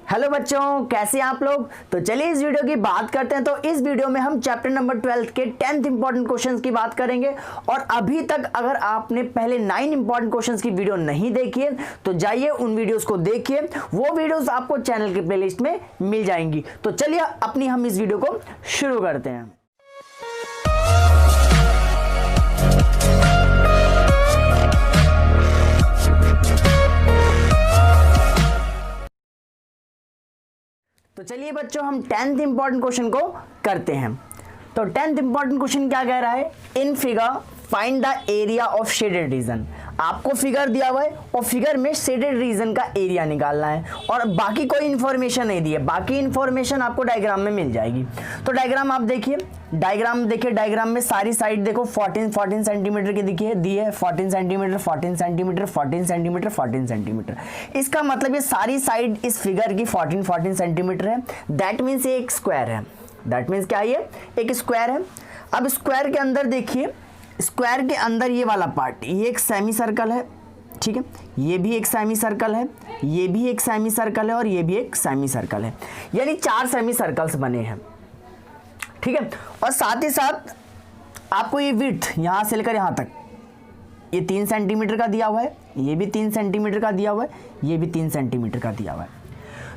Hello बच्चों, कैसे हैं आप लोग। तो चलिए इस वीडियो की बात करते हैं। तो इस वीडियो में हम चैप्टर नंबर 12 के 10th इंपॉर्टेंट क्वेश्चंस की बात करेंगे। और अभी तक अगर आपने पहले 9 इंपॉर्टेंट क्वेश्चंस की वीडियो नहीं देखी है तो जाइए उन वीडियोस को देखिए। वो वीडियोस आपको चैनल के प्लेलिस्ट में मिल जाएंगी। तो चलिए अपनी हम इस वीडियो को शुरू करते हैं। तो चलिए बच्चों, हम 10th इंपॉर्टेंट क्वेश्चन को करते हैं। तो 10th इंपॉर्टेंट क्वेश्चन क्या कह रहा है, in figure find the area of shaded reason. आपको फिगर दिया हुआ है और फिगर में शेडेड रीजन का एरिया निकालना है और बाकी कोई इंफॉर्मेशन नहीं दी है। बाकी इंफॉर्मेशन आपको डायग्राम में मिल जाएगी। तो डायग्राम आप देखिए, डायग्राम में सारी साइड देखो 14 सेंटीमीटर की दिखिए दी है, 14 सेंटीमीटर 14 सेंटीमीटर 14 सेंटीमीटर 14 सेंटीमीटर। इसका मतलब ये सारी साइड इस फिगर की 14 सेंटीमीटर है। दैट मीन्स ये एक स्क्वायर है। दैट मीन्स क्या, ये एक स्क्वायर है। अब स्क्वायर के अंदर देखिए, स्क्वायर के अंदर ये वाला पार्ट, ये एक सेमी सर्कल है, ठीक है, ये भी एक सेमी सर्कल है, ये भी एक सेमी सर्कल है और ये भी एक सेमी सर्कल है। यानी 4 सेमी सर्कल्स बने हैं, ठीक है। और साथ ही साथ आपको ये विड्थ यहां से लेकर यहां तक ये 3 सेंटीमीटर का दिया हुआ है, ये भी 3 सेंटीमीटर का दिया हुआ है, ये भी 3 सेंटीमीटर का दिया हुआ है।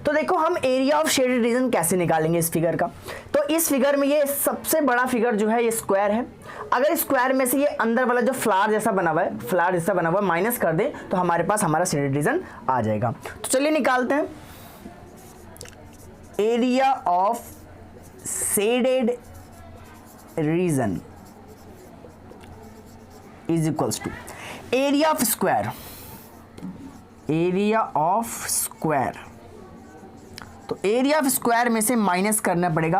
तो देखो हम एरिया ऑफ शेडेड रीजन कैसे निकालेंगे इस फिगर का। तो इस फिगर में ये सबसे बड़ा फिगर जो है ये स्क्वायर है। अगर स्क्वायर में से ये अंदर वाला जो फ्लावर जैसा बना हुआ है माइनस कर दें तो हमारे पास हमारा शेडेड रीजन आ जाएगा। तो चलिए निकालते हैं। Area of shaded region is equals to area of square. Area of square, तो एरिया ऑफ स्क्वायर में से माइनस करना पड़ेगा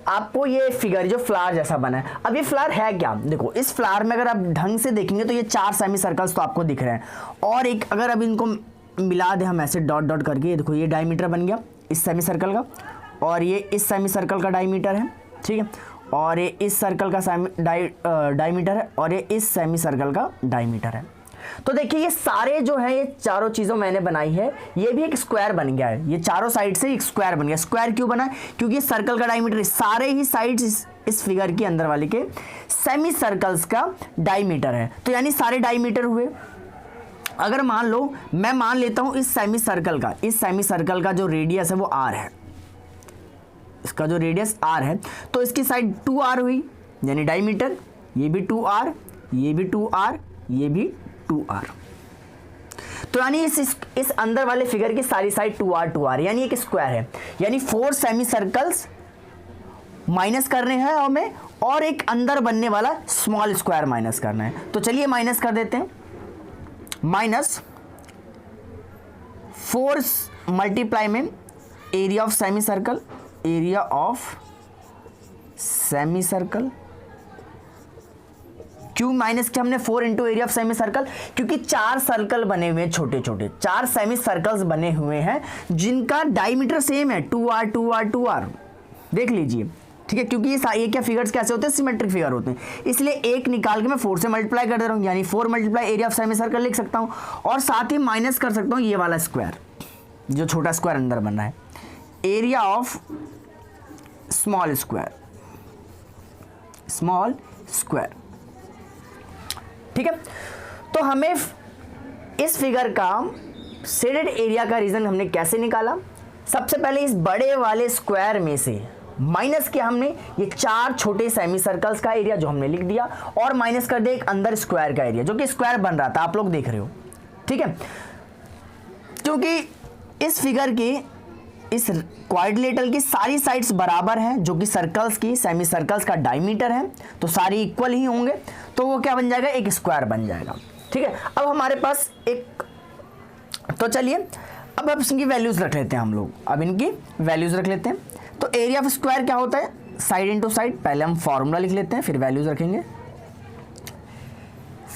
आपको ये फिगर जो फ्लावर जैसा बना है। अब ये फ्लावर है क्या, देखो इस फ्लावर में अगर आप ढंग से देखेंगे तो ये 4 सेमी सर्कल्स तो आपको दिख रहे हैं और एक अगर अब इनको मिला दें हम ऐसे डॉट डॉट करके, ये देखो ये डायमीटर बन गया इस सेमी सर्कल का और ये इस सेमी सर्कल का डायमीटर है, ठीक है, और ये इस सर्कल का डायमीटर है और ये इस सेमी सर्कल का डायमीटर है। तो देखिए ये सारे जो है ये चारों चीज़ों मैंने बनाई है, ये भी एक स्क्वायर बन गया है। ये चारों साइड से एक स्क्वायर बन गया। स्क्वायर क्यों बना, क्योंकि सर्कल का डायमीटर सारे ही साइड्स इस फिगर के अंदर वाले के सेमी सर्कल्स का डायमीटर है। तो यानी सारे डायमीटर हुए। अगर मान लो मैं मान लेता हूं इस सेमी सर्कल का जो रेडियस है वो r है, इसका जो रेडियस r है, तो इसकी साइड 2r हुई यानी डायमीटर, ये भी 2r, ये भी 2r, ये भी 2r। तो यानी इस अंदर वाले फिगर की सारी साइड 2r यानी एक स्क्वायर है। यानी 4 सेमी सर्कल्स माइनस करने हैं हमें और एक अंदर बनने वाला स्मॉल स्क्वायर माइनस करना है। तो चलिए माइनस कर देते हैं। माइनस 4 मल्टीप्लाई में area of semi circle, area of semi circle. क्यों माइनस किया हमने 4 into area of semi circle, क्योंकि 4 सर्कल बने हुए हैं, छोटे छोटे 4 सेमी सर्कल्स बने हुए हैं जिनका डायमीटर सेम है 2r। देख लीजिए, ठीक है, क्योंकि ये क्या फिगर्स कैसे होते हैं, सिमेट्रिक फिगर होते हैं, इसलिए एक निकाल के मैं 4 से मल्टीप्लाई कर दे रहा हूँ, यानी 4 multiply area of semi circle लिख सकता हूँ और साथ ही माइनस कर सकता हूँ ये वाला स्क्वायर, जो छोटा स्क्वायर अंदर बन रहा है, एरिया ऑफ स्मॉल स्क्वायर, ठीक है। तो हमें इस फिगर का शेडेड एरिया का रीजन हमने कैसे निकाला। सबसे पहले इस बड़े वाले स्क्वायर में से माइनस किया हमने ये 4 छोटे सेमी सर्कल्स का एरिया जो हमने लिख दिया और माइनस कर दिया एक अंदर स्क्वायर का एरिया जो कि स्क्वायर बन रहा था, आप लोग देख रहे हो, ठीक है। क्योंकि इस फिगर की इस क्वाड्रिलेटरल की सारी साइड्स बराबर हैं जो कि सर्कल्स की सेमी सर्कल्स का डायमीटर है, तो सारी इक्वल ही होंगे, तो वो क्या बन जाएगा, एक स्क्वायर बन जाएगा, ठीक है। अब हमारे पास एक, तो चलिए अब इसकी वैल्यूज रख लेते हैं हम लोग। अब इनकी वैल्यूज रख लेते हैं। तो एरिया ऑफ स्क्वायर क्या होता है, साइड इंटू साइड। पहले हम फॉर्मूला लिख लेते हैं फिर वैल्यूज रखेंगे।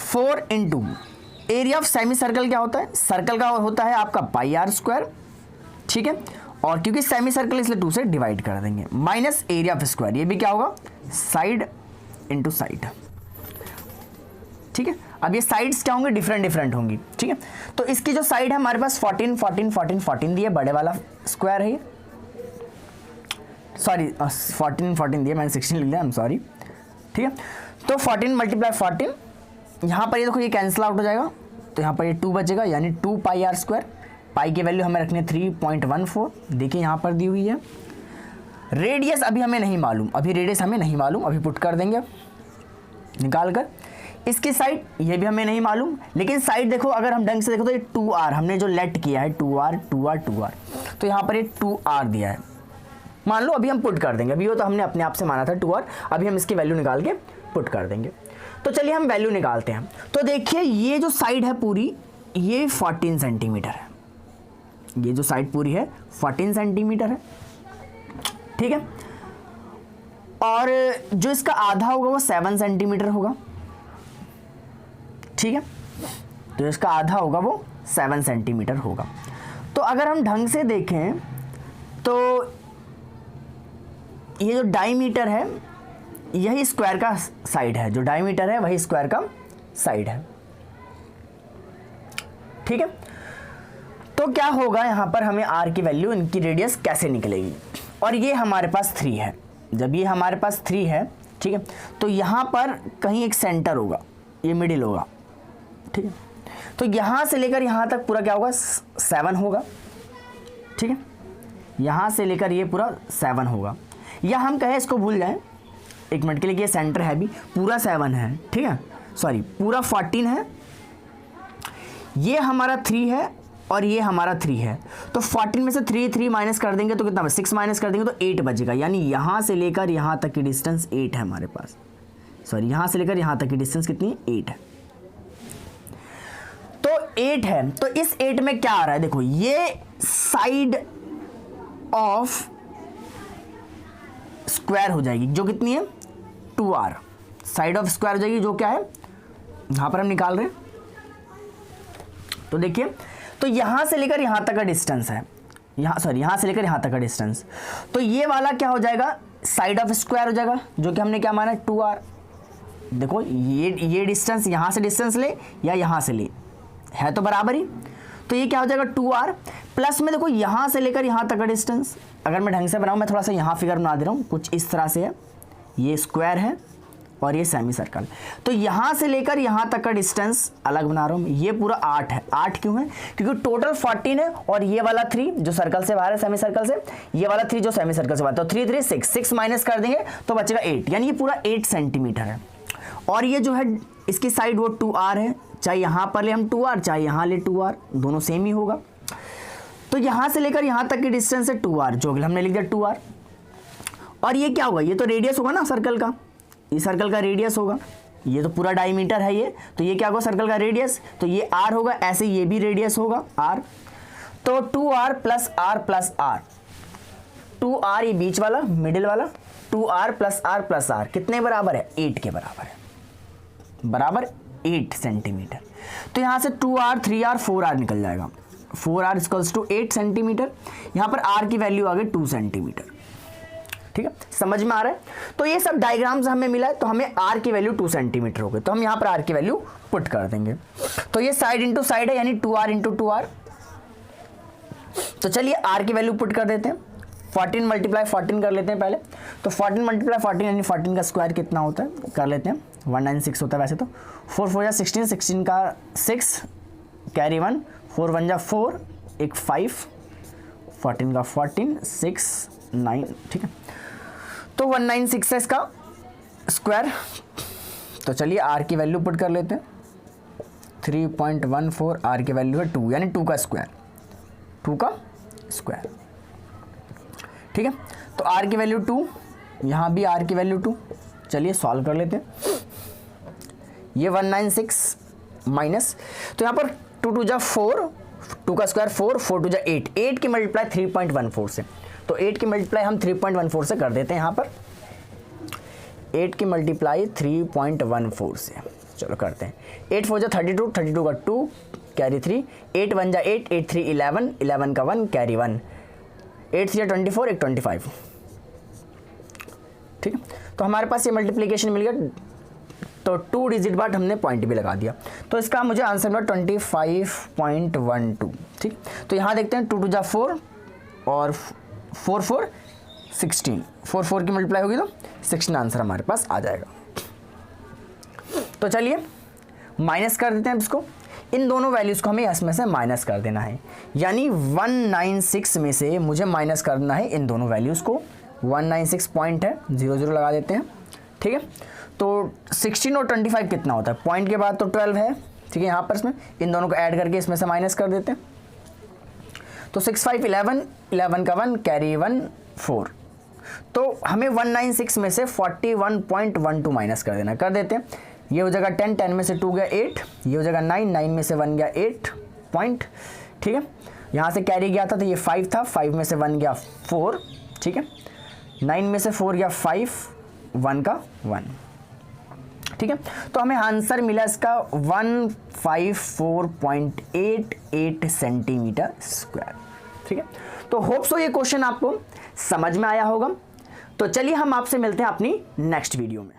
4 into area of semi circle क्या होता है, सर्कल का होता है आपका पाई r स्क्वायर, ठीक है, और क्योंकि सेमी सर्कल इसलिए 2 से डिवाइड कर देंगे, माइनस एरिया ऑफ स्क्वायर, ये भी क्या होगा, साइड इंटू साइड। ठीक है। अब ये साइड्स क्या होंगे, डिफरेंट डिफरेंट होंगी, ठीक है। तो इसकी जो साइड है हमारे पास 14 14 14 14 दी है, बड़े वाला स्क्वायर है ये, सॉरी 14 14 दिया, मैंने 16 लिख लिया, आई एम सॉरी, ठीक है। तो 14 मल्टीप्लाई 14, यहाँ पर ये देखो ये कैंसिल आउट हो जाएगा, तो यहाँ पर ये 2 बचेगा, यानी 2 पाई आर स्क्वायर। पाई की वैल्यू हमें रखनी है 3.14, देखिए यहाँ पर दी हुई है। रेडियस अभी हमें नहीं मालूम, अभी रेडियस हमें नहीं मालूम, अभी पुट कर देंगे निकाल कर। इसकी साइड ये भी हमें नहीं मालूम, लेकिन साइड देखो अगर हम ढंग से देखो तो ये 2r हमने जो लेट किया है 2r 2r 2r, तो यहाँ पर ये 2r दिया है, मान लो अभी हम पुट कर देंगे। अभी वो तो हमने अपने आप से माना था 2r, अभी हम इसकी वैल्यू निकाल के पुट कर देंगे। तो चलिए हम वैल्यू निकालते हैं। तो देखिए ये जो साइड है पूरी ये 14 सेंटीमीटर है, ये जो साइड पूरी है 14 सेंटीमीटर है, ठीक है। और जो इसका आधा होगा वो 7 सेंटीमीटर होगा, ठीक है। तो इसका आधा होगा वो 7 सेंटीमीटर होगा। तो अगर हम ढंग से देखें तो ये जो डायमीटर है यही स्क्वायर का साइड है, जो डायमीटर है वही स्क्वायर का साइड है, ठीक है। तो क्या होगा यहाँ पर हमें r की वैल्यू, इनकी रेडियस कैसे निकलेगी। और ये हमारे पास 3 है, जब ये हमारे पास 3 है, ठीक है, तो यहाँ पर कहीं एक सेंटर होगा, ये मिडिल होगा, ठीक है। तो यहाँ से लेकर यहाँ तक पूरा क्या होगा 7 होगा, ठीक है। यहाँ से लेकर ये पूरा 7 होगा, या हम कहें इसको भूल जाएं एक मिनट के लिए, ये सेंटर है भी पूरा 7 है, ठीक है, सॉरी पूरा 14 है, ये हमारा 3 है और ये हमारा 3 है। तो 14 में से 3 माइनस कर देंगे तो कितना, 6 माइनस कर देंगे तो 8 बचेगा, यानी यहाँ से लेकर यहाँ तक की डिस्टेंस 8 है हमारे पास, सॉरी यहाँ से लेकर यहाँ तक की डिस्टेंस कितनी है 8 है। तो 8 है, तो इस 8 में क्या आ रहा है, देखो ये साइड ऑफ स्क्वायर हो जाएगी जो कितनी है 2r, साइड ऑफ स्क्वायर हो जाएगी जो क्या है यहां पर हम निकाल रहे हैं। तो देखिए, तो यहां से लेकर यहां तक का डिस्टेंस है, यहां से लेकर यहां तक का डिस्टेंस, तो ये वाला क्या हो जाएगा साइड ऑफ स्क्वायर हो जाएगा, जो कि हमने क्या माना 2r। देखो ये डिस्टेंस यहां से डिस्टेंस ले या यहां से ले, है तो बराबर ही, तो ये क्या हो जाएगा 2r प्लस में देखो यहां से लेकर यहां तक का डिस्टेंस, अगर मैं ढंग से बनाऊं, मैं थोड़ा सा यहां फिगर बना दे रहा हूं, कुछ इस तरह से है, ये स्क्वायर है और ये सेमी सर्कल, तो यहां से लेकर यहां तक का डिस्टेंस अलग बना रहा हूं, ये पूरा 8 है। 8 क्यों है, क्योंकि टोटल 14 है और ये वाला 3 जो सर्कल से बाहर है सेमी सर्कल से, ये वाला 3 जो सेमी सर्कल से बाहर, तो 3 3 6 माइनस कर देंगे तो बचेगा 8, यानी ये पूरा 8 सेंटीमीटर है। और ये जो है इसकी साइड वो 2r है, चाहे यहां पर ले हम 2r चाहे यहां ले 2r, दोनों सेम ही होगा। तो यहां से लेकर यहां तक की डिस्टेंस है 2r, जो कि हमने लिख दिया 2r। और ये क्या होगा, ये तो रेडियस होगा ना सर्कल का, ये सर्कल का रेडियस होगा, ये तो पूरा डायमीटर है ये, तो ये क्या होगा सर्कल का रेडियस, तो ये r होगा, ऐसे ये भी रेडियस होगा r। तो 2r plus r plus r, 2r ये बीच वाला मिडिल वाला, 2r प्लस r कितने बराबर है 8 के बराबर है, बराबर 8 सेंटीमीटर। तो यहां से 2r 3r 4r निकल जाएगा, 4r इक्वल्स टू 8 सेंटीमीटर, यहां पर r की वैल्यू आ गई 2 सेंटीमीटर, ठीक है, समझ में आ रहा है। तो ये सब डायग्राम से हमें मिला है, तो हमें r की वैल्यू 2 सेंटीमीटर हो गई, तो हम यहां पर r की वैल्यू पुट कर देंगे। तो ये साइड इंटू साइड है, यानी 2r इंटू 2r। तो चलिए r की वैल्यू पुट कर देते हैं, 14 मल्टीप्लाई 14 कर लेते हैं पहले। तो 14 मल्टीप्लाई 14 यानी 14 का स्क्वायर कितना होता है कर लेते हैं, 196 होता है वैसे तो, 4 4 या 16, 16 का 6 कैरी 1, 4 1 जा 4, एक 5, 14 का 14, 6 9, ठीक है। तो 196 है इसका स्क्वायर। तो चलिए r की वैल्यू पुट कर लेते हैं, 3.14, r की वैल्यू है 2, यानी 2 का स्क्वायर, 2 का स्क्वायर, ठीक है। तो r की वैल्यू 2, यहाँ भी r की वैल्यू 2, चलिए सॉल्व कर लेते हैं। ये 196 माइनस, तो यहाँ पर 2 2 जा 4, 2 का स्क्वायर 4, 4 2 जा 8, 8 की मल्टीप्लाई 3.14 से, तो 8 की मल्टीप्लाई हम 3.14 से कर देते हैं यहाँ पर, 8 की मल्टीप्लाई 3.14 से, चलो करते हैं। 8 4 जा 32, 32 का 2 कैरी 3, 8 1 जा 8, 8 3 11, 11 का 1 कैरी 1, 8 3 जा 24, एक 25, ठीक है। तो हमारे पास ये मल्टीप्लिकेशन मिल गया। तो 2 डिजिट बाद हमने पॉइंट भी लगा दिया, तो इसका मुझे आंसर मिला 25.12। ठीक, तो यहाँ देखते हैं 2 2 जा 4 और 4 4 16, 4 4 की मल्टीप्लाई होगी तो 16 आंसर हमारे पास आ जाएगा। तो चलिए माइनस कर देते हैं इसको, इन दोनों वैल्यूज़ को हमें इसमें से माइनस कर देना है, यानी 196 में से मुझे माइनस करना है इन दोनों वैल्यूज़ को। 196 पॉइंट है, 0 0 लगा देते हैं। ठीक है, तो 16 और 25 कितना होता है, पॉइंट के बाद तो 12 है। ठीक है, यहाँ पर इसमें इन दोनों को ऐड करके इसमें से माइनस कर देते हैं। तो 6 5 11, 11 का 1 कैरी 1 4, तो हमें 196 में से 41.12 माइनस कर देना, कर देते हैं। ये हो जाएगा 10, 10 में से 2 गया 8, ये हो जाएगा 9, 9 में से 1 गया 8 पॉइंट। ठीक है, यहाँ से कैरी गया था तो ये 5 था, 5 में से 1 गया 4। ठीक है, 9 में से 4 गया 5, 1 का 1। ठीक है, तो हमें आंसर मिला इसका 154.88 सेंटीमीटर स्क्वायर। ठीक है, तो होप सो ये क्वेश्चन आपको समझ में आया होगा। तो चलिए हम आपसे मिलते हैं अपनी नेक्स्ट वीडियो में।